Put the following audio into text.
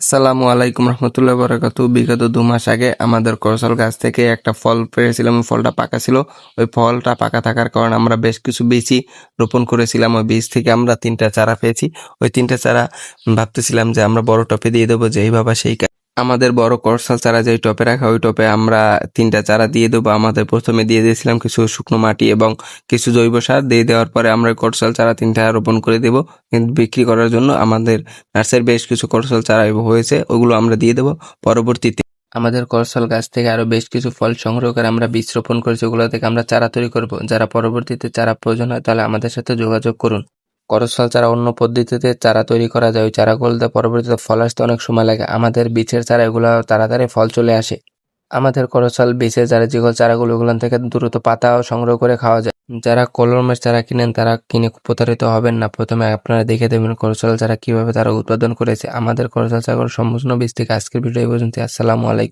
আসসালামু আলাইকুম রহমতুল্লাহ বারাকাতু। বিগত 2 মাস আগে আমাদের করসল গাছ থেকে একটা ফল পেড়েছিলাম। ওই ফলটা পাকা ছিল। ওই ফলটা পাকা থাকার কারণে আমরা বেশ কিছু বীজই রোপণ করেছিলাম। ওই বীজ থেকে আমরা 3টা চারা পেয়েছি। ওই 3টা চারা ভাবতেছিলাম যে আমরা বড় টবে দিয়ে দেবো, যেই ভাবা সেই কাজ। আমাদের বড় করসল চারা যেই টবে রাখা, ওই টবে আমরা 3টা চারা দিয়ে দেবো। আমাদের প্রথমে দিয়ে দিয়েছিলাম কিছু শুকনো মাটি এবং কিছু জৈব সার। দিয়ে দেওয়ার পরে আমরা করসল চারা 3টা রোপণ করে দেবো কিন্তু বিক্রি করার জন্য। আমাদের নার্সারির বেশ কিছু করসল চারা হয়েছে, ওগুলো আমরা দিয়ে দেবো পরবর্তীতে। আমাদের করসল গাছ থেকে আরো বেশ কিছু ফল সংগ্রহ করে আমরা বীজ রোপণ করেছি, ওগুলো থেকে আমরা চারা তৈরি করব। যারা পরবর্তীতে চারা প্রয়োজন হয় তাহলে আমাদের সাথে যোগাযোগ করুন। করসল চারা অন্য পদ্ধতিতে চারা তৈরি করা যায়, ওই চারাগুলোতে পরবর্তীতে ফল আসতে অনেক সময় লাগে। আমাদের বীজের চারা এগুলো তাড়াতাড়ি ফল চলে আসে। আমাদের করসল বীজের যেগুলো চারাগুলো, ওগুলো থেকে দ্রুত পাতাও সংগ্রহ করে খাওয়া যায়। যারা কলমের চারা কিনেন তারা কিনে প্রতারিত হবেন না। প্রথমে আপনারা দেখে দেবেন করসল চারা কিভাবে তারা উৎপাদন করেছে। আমাদের করসল চারাগুলো সম্পূর্ণ বীজ থেকে। আজকের ভিডিও এই পর্যন্ত। আসসালামু আলাইকুম।